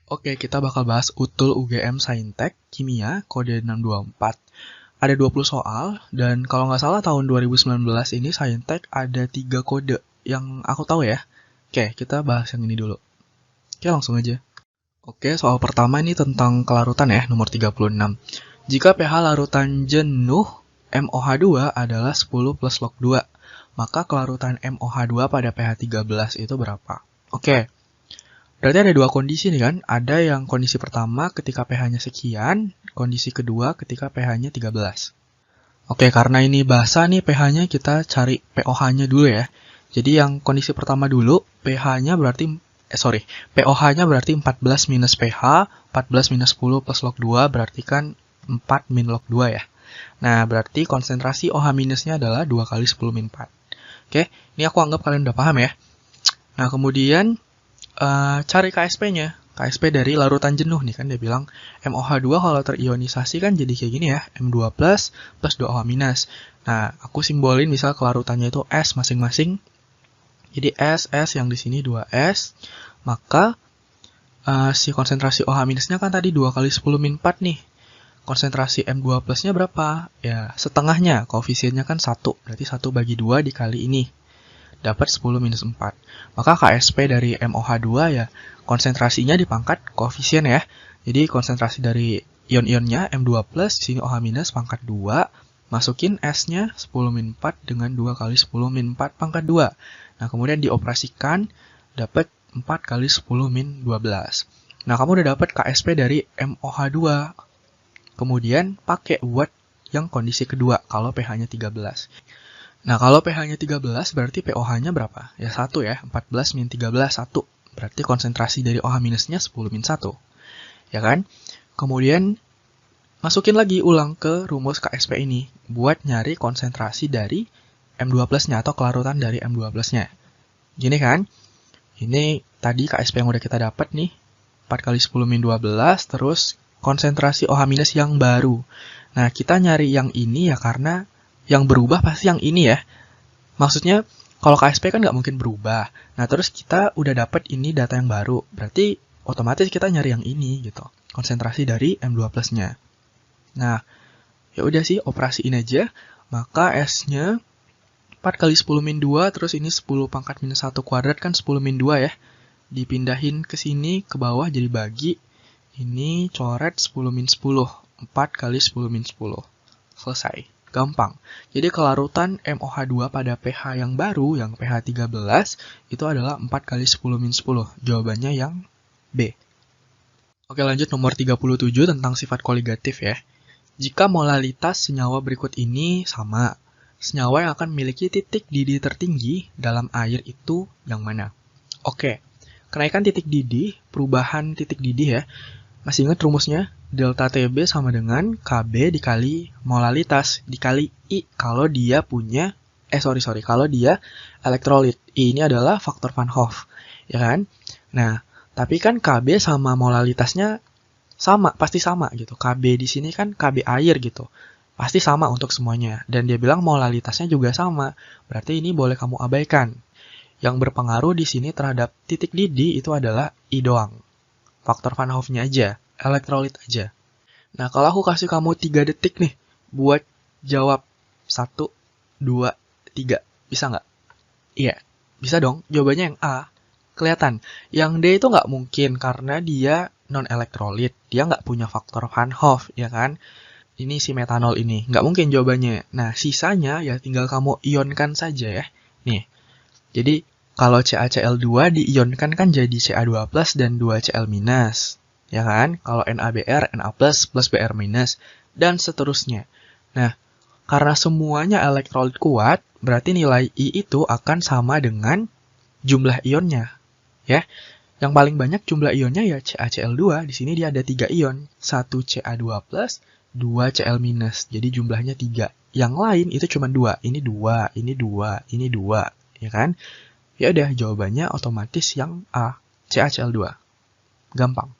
Oke, kita bakal bahas utul UGM Saintek Kimia kode 624. Ada 20 soal, dan kalau nggak salah tahun 2019 ini Saintek ada 3 kode yang aku tahu ya. Oke, kita bahas yang ini dulu. Oke, langsung aja. Oke, soal pertama ini tentang kelarutan ya, nomor 36. Jika pH larutan jenuh MOH2 adalah 10 plus log 2, maka kelarutan MOH2 pada pH 13 itu berapa? Oke. Berarti ada dua kondisi nih kan, ada yang kondisi pertama ketika pH-nya sekian, kondisi kedua ketika pH-nya 13. Oke, karena ini basa nih pH-nya, kita cari pOH-nya dulu ya. Jadi yang kondisi pertama dulu, pH-nya berarti, pOH-nya berarti 14 minus pH, 14 minus 10 plus log 2 berarti kan 4 min log 2 ya. Nah, berarti konsentrasi OH minusnya adalah 2 kali 10 min 4. Oke, ini aku anggap kalian udah paham ya. Nah, kemudian cari KSP-nya. KSP dari larutan jenuh nih kan dia bilang MOH2 kalau terionisasi kan jadi kayak gini ya, M2 plus 2OH minus. Nah, aku simbolin misal kelarutannya itu S masing-masing. Jadi S yang di sini 2S. Maka si konsentrasi OH minusnya kan tadi 2 kali 10 min 4 nih. Konsentrasi M2 plusnya berapa? Ya, setengahnya. Koefisiennya kan 1. Berarti 1 bagi 2 dikali ini. Dapat 10 minus 4. Maka KSP dari MOH2 ya konsentrasinya dipangkat koefisien ya. Jadi konsentrasi dari ion-ionnya M2 plus, di sini OH minus pangkat 2, masukin S-nya 10 min 4 dengan 2 kali 10 min 4 pangkat 2. Nah, kemudian dioperasikan dapat 4 kali 10 min 12. Nah, kamu udah dapat KSP dari MOH2. Kemudian pakai buat yang kondisi kedua kalau pH-nya 13. Nah, kalau pH-nya 13, berarti pOH-nya berapa? Ya, 1 ya. 14 min 13, 1. Berarti konsentrasi dari OH minusnya 10 min 1. Ya kan? Kemudian, masukin lagi ulang ke rumus KSP ini. Buat nyari konsentrasi dari M2 plusnya atau kelarutan dari M2 plusnya. Gini kan? Ini tadi KSP yang udah kita dapat nih. 4 kali 10 min 12, terus konsentrasi OH minus yang baru. Nah, kita nyari yang ini ya karena yang berubah pasti yang ini ya. Maksudnya, kalau KSP kan nggak mungkin berubah. Nah, terus kita udah dapat ini data yang baru. Berarti, otomatis kita nyari yang ini gitu. Konsentrasi dari M2 plusnya. Nah, ya udah sih, operasiin aja. Maka S-nya 4 kali 10 min 2, terus ini 10 pangkat minus 1 kuadrat kan 10 min 2 ya. Dipindahin ke sini, ke bawah jadi bagi. Ini coret 10 min 10. 4 kali 10 min 10. Selesai. Gampang. Jadi kelarutan MOH2 pada pH yang baru, yang pH 13, itu adalah 4 kali 10 min 10. Jawabannya yang B. Oke, lanjut nomor 37 tentang sifat koligatif ya. Jika molalitas senyawa berikut ini sama, senyawa yang akan memiliki titik didih tertinggi dalam air itu yang mana? Oke, kenaikan titik didih, perubahan titik didih ya. Masih ingat rumusnya? Delta TB sama dengan KB dikali molalitas dikali I kalau dia punya, kalau dia elektrolit. I ini adalah faktor Van Hoff, ya kan? Nah, tapi kan KB sama molalitasnya sama, pasti sama gitu. KB di sini kan KB air gitu. Pasti sama untuk semuanya. Dan dia bilang molalitasnya juga sama. Berarti ini boleh kamu abaikan. Yang berpengaruh di sini terhadap titik didih itu adalah I doang. Faktor Van Hoff-nya aja. Elektrolit aja. Nah, kalau aku kasih kamu 3 detik nih buat jawab 1, 2, 3. Bisa nggak? Iya, bisa dong. Jawabannya yang A. Kelihatan. Yang D itu nggak mungkin karena dia non-elektrolit. Dia nggak punya faktor Van Hoff, ya kan? Ini si metanol ini. Nggak mungkin jawabannya. Nah, sisanya ya tinggal kamu ionkan saja ya. Nih, jadi kalau CaCl2 diionkan kan jadi Ca2 plus dan 2Cl minus. Ya kan? Kalau NaBr, Na plus Br minus, dan seterusnya. Nah, karena semuanya elektrolit kuat, berarti nilai I itu akan sama dengan jumlah ionnya. Ya, yang paling banyak jumlah ionnya ya CaCl2. Di sini dia ada 3 ion. 1 Ca2 plus, 2 Cl minus. Jadi jumlahnya 3. Yang lain itu cuma 2. Ini 2, ini 2, ini 2. Ya kan? Ya udah, jawabannya otomatis yang A, CaCl2. Gampang.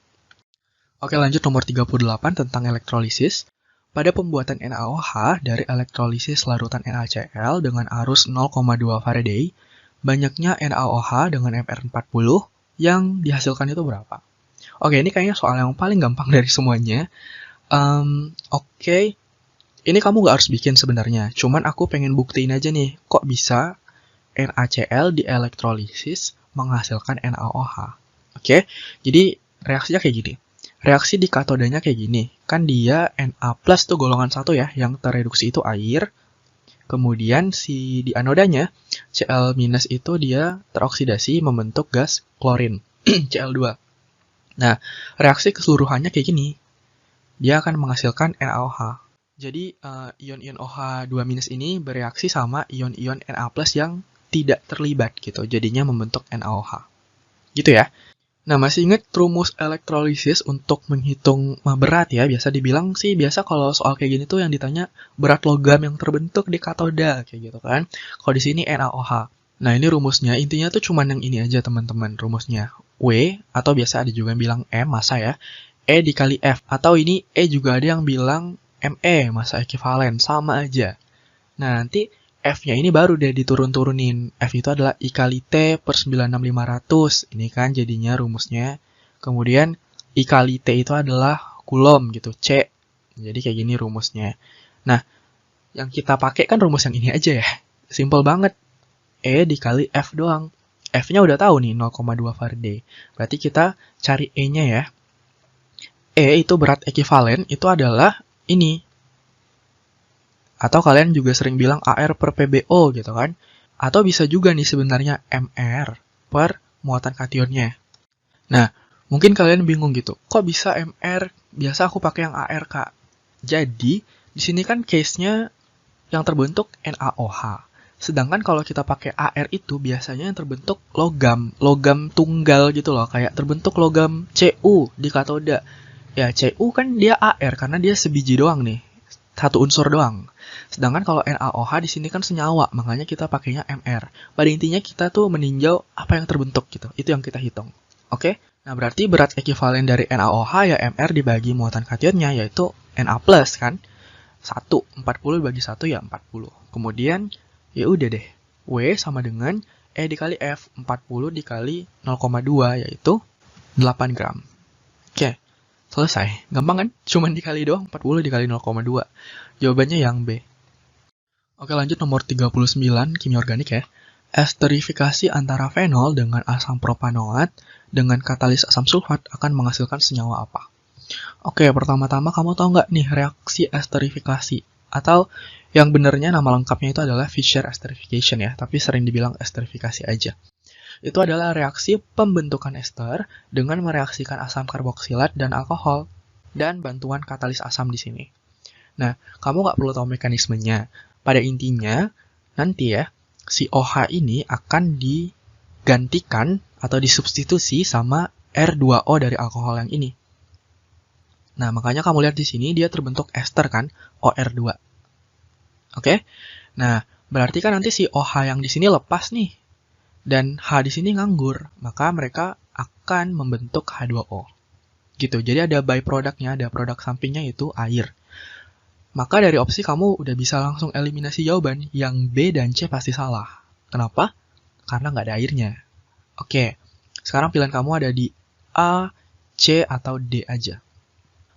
Oke, lanjut nomor 38 tentang elektrolisis. Pada pembuatan NaOH dari elektrolisis larutan NaCl dengan arus 0,2 Faraday, banyaknya NaOH dengan MR40 yang dihasilkan itu berapa? Oke, ini kayaknya soal yang paling gampang dari semuanya. Oke, ini kamu nggak harus bikin sebenarnya. Cuman aku pengen buktiin aja nih, kok bisa NaCl di elektrolisis menghasilkan NaOH. Oke, jadi reaksinya kayak gini. Reaksi di katodanya kayak gini. Kan dia Na plus tuh golongan 1 ya, yang tereduksi itu air. Kemudian si di anodanya, Cl minus itu dia teroksidasi membentuk gas klorin, Cl2. Nah, reaksi keseluruhannya kayak gini. Dia akan menghasilkan NaOH. Jadi, ion-ion OH2- ini bereaksi sama ion-ion Na plus yang tidak terlibat gitu. Jadinya membentuk NaOH. Gitu ya. Nah, masih ingat rumus elektrolisis untuk menghitung berat ya? Biasa dibilang sih, biasa kalau soal kayak gini tuh yang ditanya berat logam yang terbentuk di katoda, kayak gitu kan. Kalau di sini NaOH. Nah, ini rumusnya, intinya tuh cuman yang ini aja teman-teman, rumusnya. W, atau biasa ada juga yang bilang M, massa ya. E dikali F, atau ini E juga ada yang bilang ME, massa ekivalen, sama aja. Nah, nanti F-nya ini baru deh diturun-turunin. F itu adalah I kali T per 96500. Ini kan jadinya rumusnya. Kemudian I kali T itu adalah Coulomb gitu, C. Jadi kayak gini rumusnya. Nah, yang kita pakai kan rumus yang ini aja ya. Simple banget. E dikali F doang. F-nya udah tahu nih, 0,2 Faraday. Berarti kita cari E-nya ya. E itu berat ekivalen, itu adalah ini. Atau kalian juga sering bilang AR per PBO gitu kan. Atau bisa juga nih sebenarnya MR per muatan kationnya. Nah, mungkin kalian bingung gitu. Kok bisa MR? Biasa aku pakai yang AR, Kak. Jadi, di sini kan case-nya yang terbentuk NaOH. Sedangkan kalau kita pakai AR itu biasanya yang terbentuk logam. Logam tunggal gitu loh. Kayak terbentuk logam Cu di katoda. Ya, Cu kan dia AR karena dia sebiji doang nih. Satu unsur doang. Sedangkan kalau NaOH di sini kan senyawa, makanya kita pakainya MR. Pada intinya kita tuh meninjau apa yang terbentuk gitu. Itu yang kita hitung. Oke? Nah, berarti berat ekivalen dari NaOH ya MR dibagi muatan kationnya, yaitu Na plus kan. 1, 40 dibagi 1 ya 40. Kemudian, ya udah deh. W sama dengan E dikali F, 40 dikali 0,2, yaitu 8 gram. Oke. Selesai. Gampang kan? Cuman dikali doang, 40 dikali 0,2. Jawabannya yang B. Oke, lanjut nomor 39, kimia organik ya. Esterifikasi antara fenol dengan asam propanoat dengan katalis asam sulfat akan menghasilkan senyawa apa? Oke, pertama-tama kamu tahu nggak nih reaksi esterifikasi? Atau yang benernya nama lengkapnya itu adalah Fischer esterification ya, tapi sering dibilang esterifikasi aja. Itu adalah reaksi pembentukan ester dengan mereaksikan asam karboksilat dan alkohol, dan bantuan katalis asam di sini. Nah, kamu nggak perlu tahu mekanismenya. Pada intinya, nanti ya, si OH ini akan digantikan atau disubstitusi sama R2O dari alkohol yang ini. Nah, makanya kamu lihat di sini dia terbentuk ester kan, OR2. Oke? Nah, berarti kan nanti si OH yang di sini lepas nih. Dan H di sini nganggur, maka mereka akan membentuk H2O. Gitu. Jadi ada byproduct-nya, ada produk sampingnya yaitu air. Maka dari opsi kamu udah bisa langsung eliminasi jawaban yang B dan C pasti salah. Kenapa? Karena nggak ada airnya. Oke, sekarang pilihan kamu ada di A, C, atau D aja.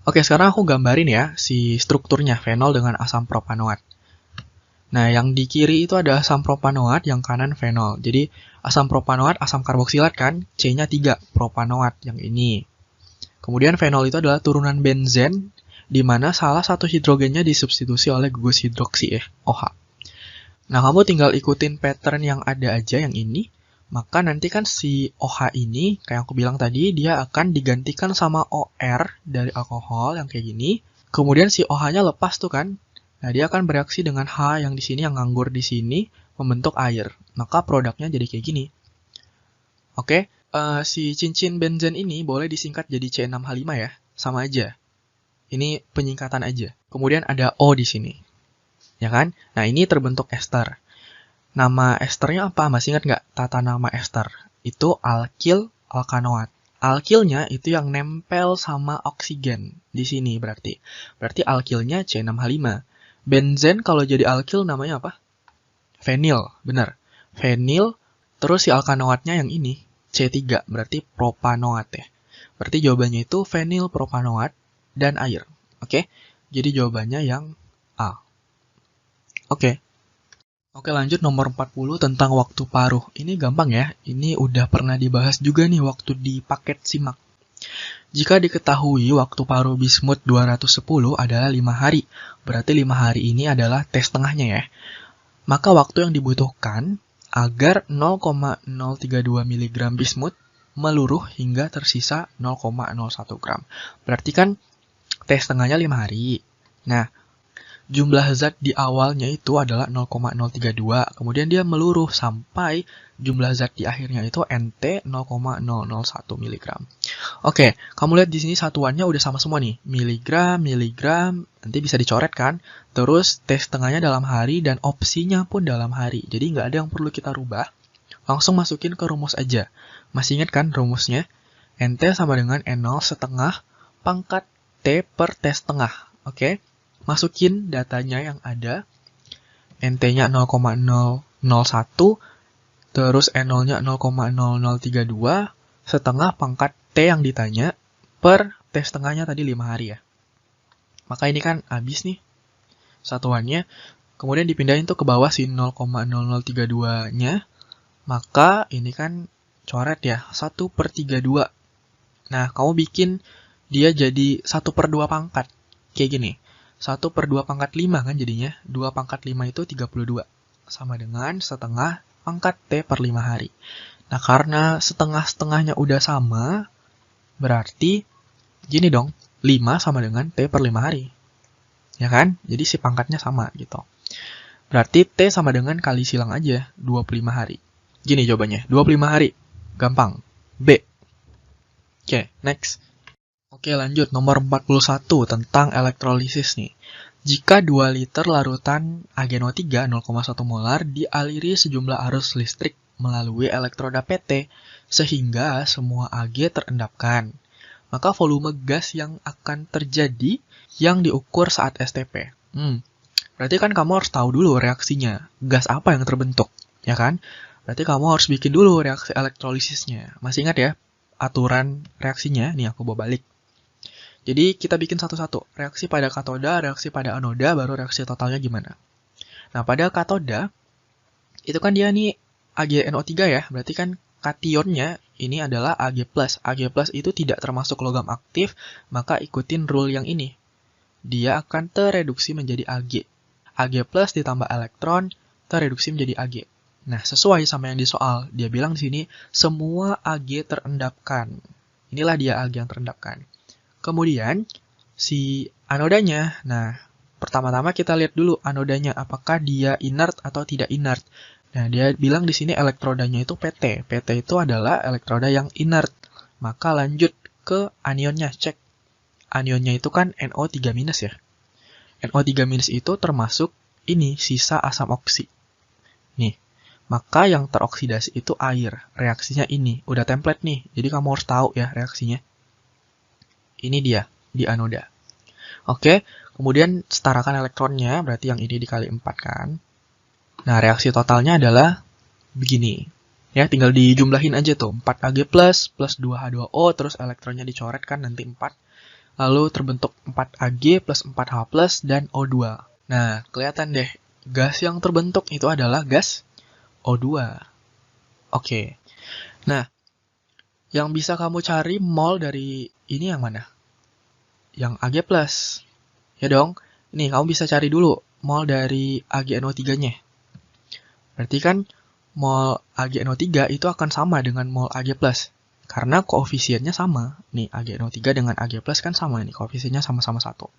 Oke, sekarang aku gambarin ya si strukturnya fenol dengan asam propanoat. Nah, yang di kiri itu ada asam propanoat, yang kanan fenol. Jadi, asam propanoat, asam karboksilat kan, C-nya 3, propanoat, yang ini. Kemudian fenol itu adalah turunan benzen, di mana salah satu hidrogennya disubstitusi oleh gugus hidroksi OH. Nah, kamu tinggal ikutin pattern yang ada aja yang ini, maka nanti kan si OH ini, kayak aku bilang tadi, dia akan digantikan sama OR dari alkohol yang kayak gini. Kemudian si OH-nya lepas tuh kan. Nah, dia akan bereaksi dengan H yang di sini, yang nganggur di sini, membentuk air. Maka produknya jadi kayak gini. Oke, si cincin benzen ini boleh disingkat jadi C6H5 ya, sama aja. Ini penyingkatan aja. Kemudian ada O di sini. Ya kan? Nah, ini terbentuk ester. Nama esternya apa? Masih ingat nggak tata nama ester? Itu alkil alkanoat. Alkilnya itu yang nempel sama oksigen di sini berarti. Berarti alkilnya C6H5. Benzen kalau jadi alkil namanya apa? Fenil, benar. Fenil, terus si alkanoatnya yang ini, C3, berarti propanoat ya. Berarti jawabannya itu fenilpropanoat dan air. Oke? Jadi jawabannya yang A. Oke. Oke, lanjut nomor 40 tentang waktu paruh. Ini gampang ya. Ini udah pernah dibahas juga nih waktu di paket simak. Jika diketahui waktu paruh bismut 210 adalah 5 hari. Berarti 5 hari ini adalah T setengahnya ya. Maka waktu yang dibutuhkan agar 0,032 mg bismut meluruh hingga tersisa 0,01 gram. Berarti kan T setengahnya 5 hari. Nah, jumlah zat di awalnya itu adalah 0,032. Kemudian dia meluruh sampai jumlah zat di akhirnya itu NT 0,001 mg. Oke, kamu lihat di sini satuannya udah sama semua nih. Miligram, miligram, nanti bisa dicoret kan. Terus T setengahnya dalam hari dan opsinya pun dalam hari. Jadi nggak ada yang perlu kita rubah. Langsung masukin ke rumus aja. Masih ingat kan rumusnya? NT sama dengan N0 setengah pangkat T per T setengah. Oke, masukin datanya yang ada. NT-nya 0,001, terus N0-nya 0,0032, setengah pangkat T yang ditanya per T setengahnya tadi 5 hari ya. Maka ini kan habis nih satuannya. Kemudian dipindahin tuh ke bawah si 0,0032-nya. Maka ini kan coret ya, 1/32. Nah, kamu bikin dia jadi 1/2 pangkat. Kayak gini, 1/2 pangkat 5 kan jadinya. 2 pangkat 5 itu 32. Sama dengan setengah pangkat T per 5 hari. Nah, karena setengah-setengahnya udah sama, berarti gini dong, 5 sama dengan T per 5 hari. Ya kan? Jadi si pangkatnya sama gitu. Berarti T sama dengan kali silang aja, 25 hari. Gini jawabannya, 25 hari. Gampang. B. Oke, next. Oke, lanjut. Nomor 41 tentang elektrolisis nih. Jika 2 liter larutan AgNO3 0,1 molar dialiri sejumlah arus listrik melalui elektroda PT, sehingga semua Ag terendapkan, maka volume gas yang akan terjadi yang diukur saat STP. Berarti kan kamu harus tahu dulu reaksinya. Gas apa yang terbentuk, ya kan? Berarti kamu harus bikin dulu reaksi elektrolisisnya. Masih ingat ya aturan reaksinya? Nih aku bawa balik. Jadi kita bikin satu-satu. Reaksi pada katoda, reaksi pada anoda, baru reaksi totalnya gimana. Nah, pada katoda, itu kan dia nih AgNO3 ya. Berarti kan kationnya ini adalah Ag+. Ag+ itu tidak termasuk logam aktif, maka ikutin rule yang ini. Dia akan tereduksi menjadi Ag. Ag+ ditambah elektron, tereduksi menjadi Ag. Nah, sesuai sama yang di soal, dia bilang di sini semua Ag terendapkan. Inilah dia Ag yang terendapkan. Kemudian si anodanya, nah pertama-tama kita lihat dulu anodanya apakah dia inert atau tidak inert. Nah, dia bilang di sini elektrodanya itu PT. PT itu adalah elektroda yang inert. Maka lanjut ke anionnya, cek. Anionnya itu kan NO3- ya. NO3- itu termasuk ini sisa asam oksi. Nih. Maka yang teroksidasi itu air. Reaksinya ini. Udah template nih. Jadi kamu harus tahu ya reaksinya. Ini dia. Di anoda. Oke. Kemudian setarakan elektronnya. Berarti yang ini dikali 4 kan. Nah, reaksi totalnya adalah begini. Ya, tinggal dijumlahin aja tuh. 4 Ag+, plus 2H2O. Terus elektronnya dicoret kan nanti 4. Lalu terbentuk 4 Ag plus 4H+, dan O2. Nah, kelihatan deh. Gas yang terbentuk itu adalah gas O2. Oke. Nah, yang bisa kamu cari mol dari ini yang mana? Yang Ag+. Ya dong. Nih, kamu bisa cari dulu mol dari AgNO3-nya. Berarti kan mol AgNO3 itu akan sama dengan mol Ag+. Karena koefisiennya sama. Nih, AgNO3 dengan Ag+ kan sama nih. Koefisiennya sama-sama 1.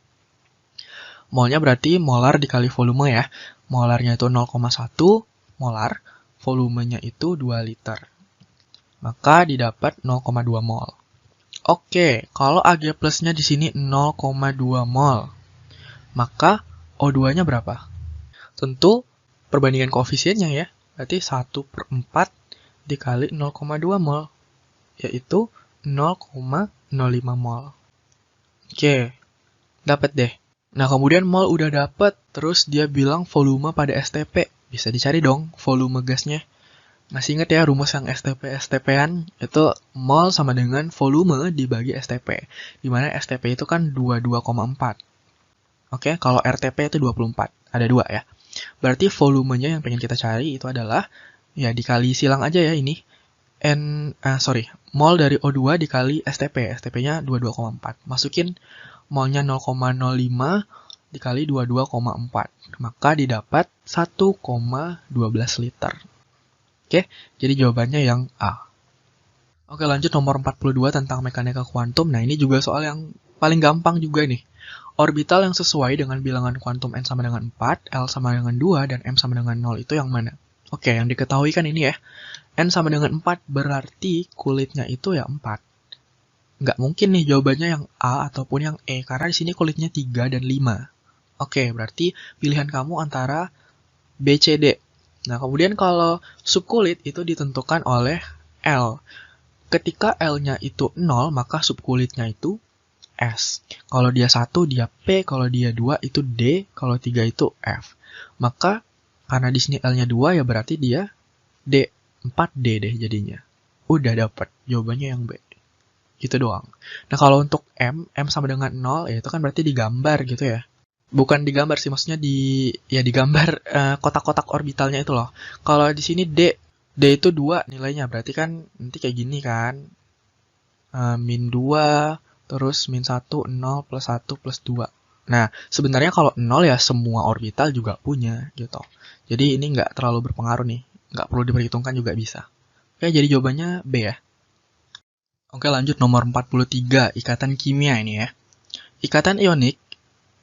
Molnya berarti molar dikali volume ya. Molarnya itu 0,1 molar. Volumenya itu 2 liter. Maka didapat 0,2 mol. Oke, kalau Ag plusnya di sini 0,2 mol. Maka O2-nya berapa? Tentu perbandingan koefisiennya ya. Berarti 1/4 dikali 0,2 mol. Yaitu 0,05 mol. Oke, dapat deh. Nah, kemudian mol udah dapat. Terus dia bilang volume pada STP. Bisa dicari dong volume gasnya. Masih ingat ya rumus yang STP-STP-an? Itu mol sama dengan volume dibagi STP. Dimana STP itu kan 22,4. Oke, kalau RTP itu 24. Ada 2 ya. Berarti volumenya yang pengen kita cari itu adalah, ya dikali silang aja ya ini. Mol dari O2 dikali STP. STP-nya 22,4. Masukin molnya 0,05 dikali 22,4. Maka didapat 1,12 liter. Oke, jadi jawabannya yang A. Oke, lanjut nomor 42 tentang mekanika kuantum. Nah, ini juga soal yang paling gampang juga nih. Orbital yang sesuai dengan bilangan kuantum n sama dengan 4, L sama dengan 2, dan M sama dengan 0 itu yang mana? Oke, yang diketahui kan ini ya. N sama dengan 4 berarti kulitnya itu ya 4. Nggak mungkin nih jawabannya yang A ataupun yang E, karena di sini kulitnya 3 dan 5. Oke, berarti pilihan kamu antara B, C, D. Nah, kemudian kalau subkulit itu ditentukan oleh L. Ketika L-nya itu 0, maka subkulitnya itu S. Kalau dia 1, dia P. Kalau dia 2, itu D. Kalau 3, itu F. Maka, karena di sini L-nya 2, ya berarti dia D. 4D deh jadinya. Udah dapet. Jawabannya yang B. Gitu doang. Nah, kalau untuk M sama dengan 0, ya itu kan berarti digambar gitu ya. Bukan digambar sih, maksudnya digambar kotak-kotak orbitalnya itu loh. Kalau di sini D itu 2 nilainya, berarti kan nanti kayak gini kan. Min 2, terus min 1, 0, plus 1, plus 2. Nah, sebenarnya kalau 0 ya semua orbital juga punya gitu. Jadi ini nggak terlalu berpengaruh nih. Nggak perlu diperhitungkan juga bisa. Oke, jadi jawabannya B ya. Oke, lanjut nomor 43, ikatan kimia ini ya. Ikatan ionik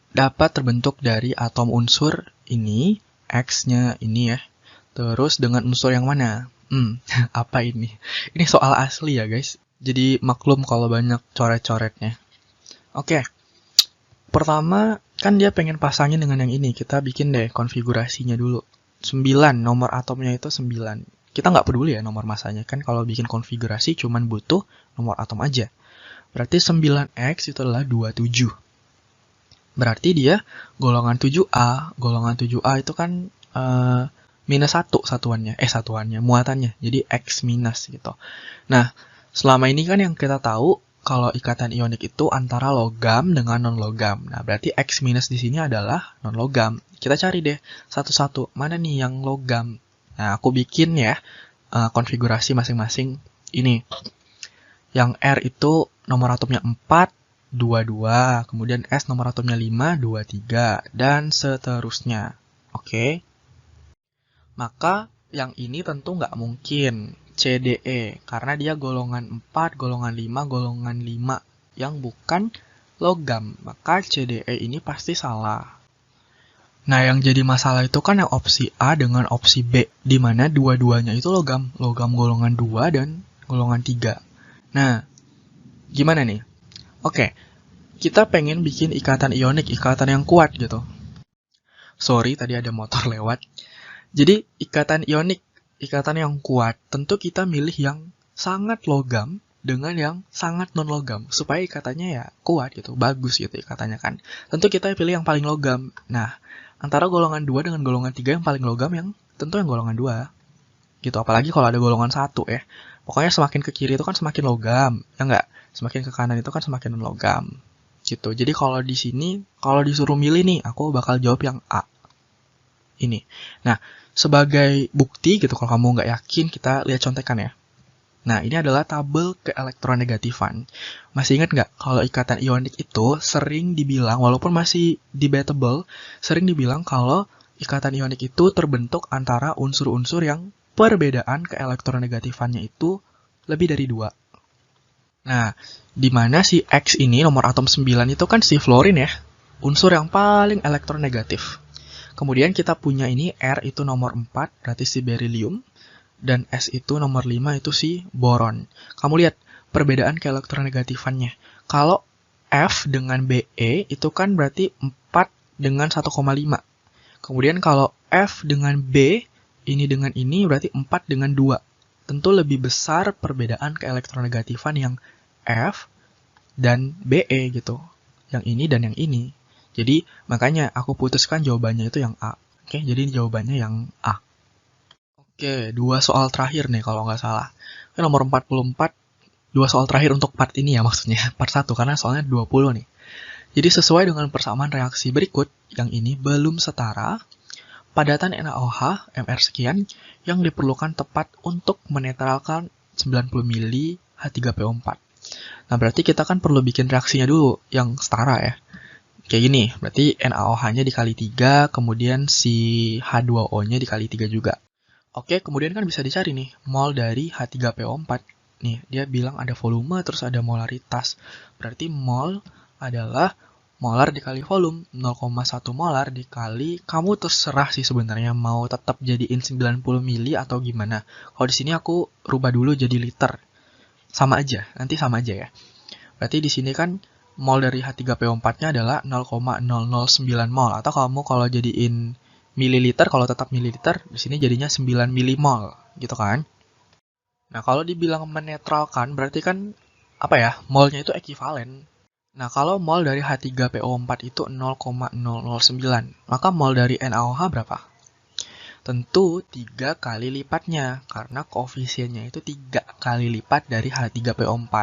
dapat terbentuk dari atom unsur ini, X-nya ini ya. Terus dengan unsur yang mana? Apa ini? Ini soal asli ya guys. Jadi maklum kalau banyak coret-coretnya. Oke. Pertama, kan dia pengen pasangin dengan yang ini. Kita bikin deh konfigurasinya dulu. 9, nomor atomnya itu 9. Kita nggak peduli ya nomor masanya. Kan kalau bikin konfigurasi cuman butuh nomor atom aja. Berarti 9X itu adalah 27. Berarti dia golongan 7A. Golongan 7A itu kan minus 1 satuannya, muatannya. Jadi X minus gitu. Nah, selama ini kan yang kita tahu, kalau ikatan ionik itu antara logam dengan non-logam. Nah, berarti X minus di sini adalah non-logam. Kita cari deh satu-satu, mana nih yang logam. Nah, aku bikin ya konfigurasi masing-masing ini. Yang R itu nomor atomnya 4, 22, kemudian S nomor atomnya 5, 23, dan seterusnya. Oke. Maka yang ini tentu nggak mungkin CDE, karena dia golongan 4, golongan 5, golongan 5 yang bukan logam. Maka CDE ini pasti salah. Nah, yang jadi masalah itu kan yang opsi A dengan opsi B, di mana dua-duanya itu logam. Logam golongan 2 dan golongan 3. Nah, gimana nih? Oke, kita pengen bikin ikatan ionik, ikatan yang kuat gitu. Sorry, tadi ada motor lewat. Jadi, ikatan ionik, ikatan yang kuat, tentu kita milih yang sangat logam dengan yang sangat non-logam. Supaya ikatannya ya kuat gitu, bagus gitu ikatannya kan. Tentu kita pilih yang paling logam. Nah, antara golongan 2 dengan golongan 3 yang paling logam yang tentu yang golongan 2. Gitu, apalagi kalau ada golongan 1 ya. Pokoknya semakin ke kiri itu kan semakin logam, ya enggak? Semakin ke kanan itu kan semakin non-logam. Gitu. Jadi kalau di sini, kalau disuruh milih nih, aku bakal jawab yang A. Ini. Nah, sebagai bukti gitu, kalau kamu nggak yakin, kita lihat contekan ya. Nah, ini adalah tabel keelektronegatifan. Masih ingat nggak, kalau ikatan ionik itu sering dibilang, walaupun masih debatable, sering dibilang kalau ikatan ionik itu terbentuk antara unsur-unsur yang perbedaan keelektronegatifannya itu lebih dari 2. Nah, di mana si X ini, nomor atom 9 itu kan si fluorin ya, unsur yang paling elektronegatif. Kemudian kita punya ini, R itu nomor 4, berarti si beryllium, dan S itu nomor 5, itu si boron. Kamu lihat perbedaan keelektronegatifannya. Kalau F dengan BE itu kan berarti 4 dengan 1,5. Kemudian kalau F dengan B, ini dengan ini berarti 4 dengan 2. Tentu lebih besar perbedaan keelektronegatifan yang F dan BE gitu. Yang ini dan yang ini. Jadi makanya aku putuskan jawabannya itu yang A. Oke, jadi jawabannya yang A. Oke, dua soal terakhir nih kalau nggak salah. Ini nomor 44, dua soal terakhir untuk part ini ya maksudnya, part 1 karena soalnya 20 nih. Jadi sesuai dengan persamaan reaksi berikut, yang ini belum setara, padatan NaOH MR sekian yang diperlukan tepat untuk menetralkan 90 mili H3PO4. Nah, berarti kita kan perlu bikin reaksinya dulu yang setara ya. Kayak gini, berarti NaOH-nya dikali 3, kemudian si H2O-nya dikali 3 juga. Oke, kemudian kan bisa dicari nih, mol dari H3PO4. Nih, dia bilang ada volume, terus ada molaritas. Berarti mol adalah molar dikali volume, 0,1 molar dikali, kamu terserah sih sebenarnya mau tetap jadiin 90 mili atau gimana. Kalau di sini aku rubah dulu jadi liter. Sama aja, nanti sama aja ya. Berarti di sini kan mol dari H3PO4-nya adalah 0,009 mol, atau kamu kalau jadiin mililiter, kalau tetap mililiter, di sini jadinya 9 milimol, gitu kan. Nah, kalau dibilang menetralkan, berarti kan, apa ya, molnya itu ekuivalen. Nah, kalau mol dari H3PO4 itu 0,009, maka mol dari NaOH berapa? Tentu 3 kali lipatnya, karena koefisiennya itu 3 kali lipat dari H3PO4.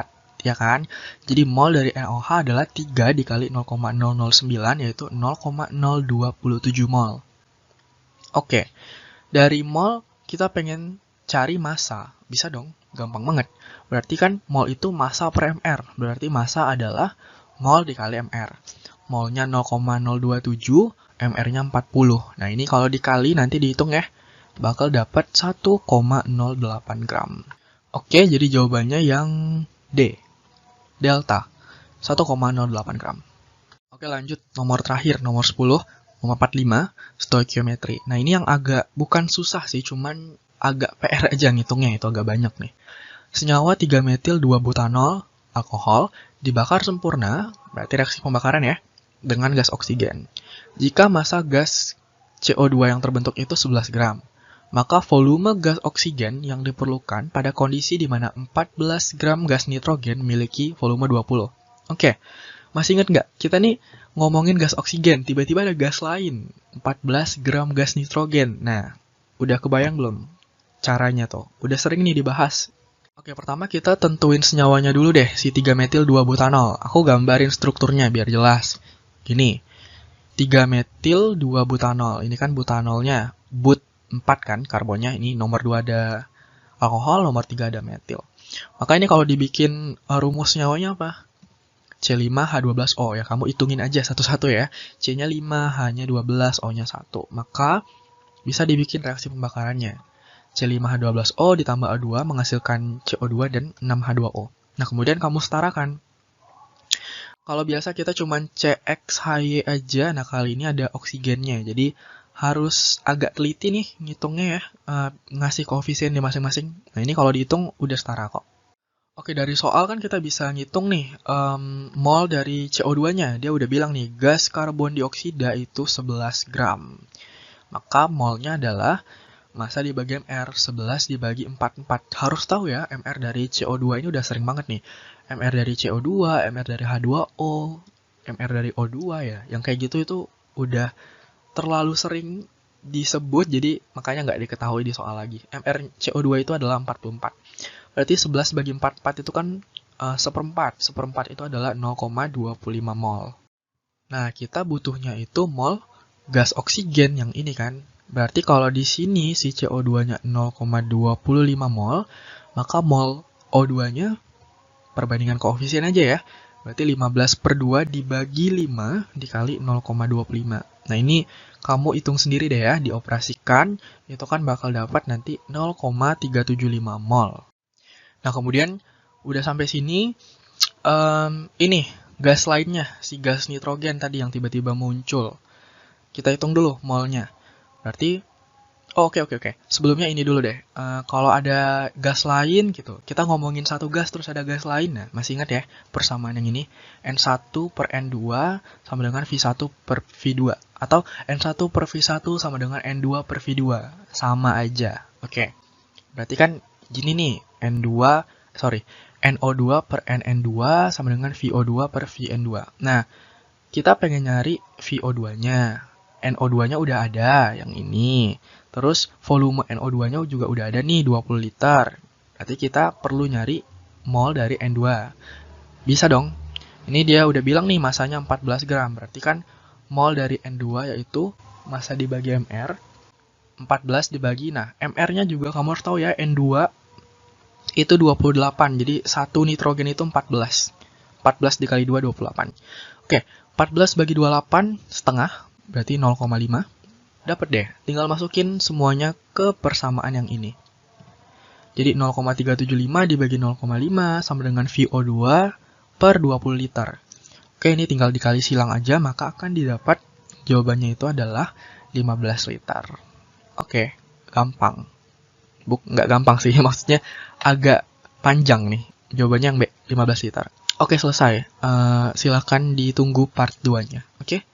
Ya kan? Jadi mol dari NaOH adalah 3 dikali 0,009, yaitu 0,027 mol. Oke, dari mol kita pengen cari massa. Bisa dong, gampang banget. Berarti kan mol itu massa per mr. Berarti massa adalah mol dikali mr. Molnya 0,027, mr-nya 40. Nah, ini kalau dikali nanti dihitung ya. Bakal dapat 1,08 gram. Oke, jadi jawabannya yang D. Delta. 1,08 gram. Oke, lanjut. Nomor terakhir, nomor 10. Nomor 45, stoikiometri. Nah, ini yang agak, bukan susah sih, cuman agak PR aja ngitungnya, itu agak banyak nih. Senyawa 3-metil 2-butanol, alkohol, dibakar sempurna, berarti reaksi pembakaran ya, dengan gas oksigen. Jika massa gas CO2 yang terbentuk itu 11 gram, maka volume gas oksigen yang diperlukan pada kondisi di mana 14 gram gas nitrogen memiliki volume 20. Oke, masih ingat nggak? Kita nih ngomongin gas oksigen, tiba-tiba ada gas lain, 14 gram gas nitrogen. Nah, udah kebayang belum caranya tuh? Udah sering nih dibahas. Oke, pertama kita tentuin senyawanya dulu deh, si 3-metil 2-butanol. Aku gambarin strukturnya biar jelas. Gini, 3-metil 2-butanol. Ini kan butanolnya, but 4 kan karbonnya. Ini nomor 2 ada alkohol, nomor 3 ada metil. Maka ini kalau dibikin rumus senyawanya apa? C5H12O ya, kamu hitungin aja satu-satu ya. C-nya 5, H-nya 12, O-nya 1. Maka bisa dibikin reaksi pembakarannya. C5H12O ditambah O2 menghasilkan CO2 dan 6H2O. Nah, kemudian kamu setarakan. Kalau biasa kita cuma CXHY aja, nah kali ini ada oksigennya. Jadi harus agak teliti nih ngitungnya ya, ngasih koefisien di masing-masing. Nah, ini kalau dihitung udah setara kok. Oke, dari soal kan kita bisa ngitung nih mol dari CO2-nya. Dia udah bilang nih, gas karbon dioksida itu 11 gram. Maka molnya adalah massa dibagi MR, 11 dibagi 44. Harus tahu ya, MR dari CO2 ini udah sering banget nih. MR dari CO2, MR dari H2O, MR dari O2 ya. Yang kayak gitu itu udah terlalu sering disebut, jadi makanya nggak diketahui di soal lagi. MR CO2 itu adalah 44. Berarti 11 bagi 44 itu kan seperempat. Seperempat itu adalah 0,25 mol. Nah, kita butuhnya itu mol gas oksigen yang ini kan. Berarti kalau di sini si CO2-nya 0,25 mol, maka mol O2-nya perbandingan koefisien aja ya. Berarti 15/2 dibagi 5 dikali 0,25. Nah, ini kamu hitung sendiri deh ya, dioperasikan, itu kan bakal dapat nanti 0,375 mol. Nah, kemudian udah sampai sini, ini gas lainnya, si gas nitrogen tadi yang tiba-tiba muncul. Kita hitung dulu molnya. Berarti, oke. Sebelumnya ini dulu deh. Kalau ada gas lain gitu, kita ngomongin satu gas terus ada gas lain. Nah, masih ingat ya persamaan yang ini? N1 per N2 sama dengan V1 per V2. Atau N1 per V1 sama dengan N2 per V2. Sama aja. Oke. Berarti kan gini nih, NO2 per NN2 sama dengan VO2 per VN2. Nah, kita pengen nyari VO2-nya. NO2-nya udah ada, yang ini. Terus volume NO2-nya juga udah ada nih, 20 liter. Berarti kita perlu nyari mol dari N2. Bisa dong. Ini dia udah bilang nih masanya 14 gram. Berarti kan mol dari N2 yaitu massa dibagi MR. 14 dibagi, nah MR-nya juga kamu harus tahu ya, N2 itu 28. Jadi 1 nitrogen itu 14. 14 dikali 2, 28. Oke, 14 bagi 28 setengah, berarti 0,5. Dapat deh, tinggal masukin semuanya ke persamaan yang ini. Jadi 0,375 dibagi 0,5 sama dengan VO2 per 20 liter. Oke, ini tinggal dikali silang aja, maka akan didapat jawabannya itu adalah 15 liter. Oke, gampang. Nggak gampang sih, maksudnya agak panjang nih. Jawabannya yang B, 15 liter. Oke, selesai. Silakan ditunggu part 2-nya. Oke?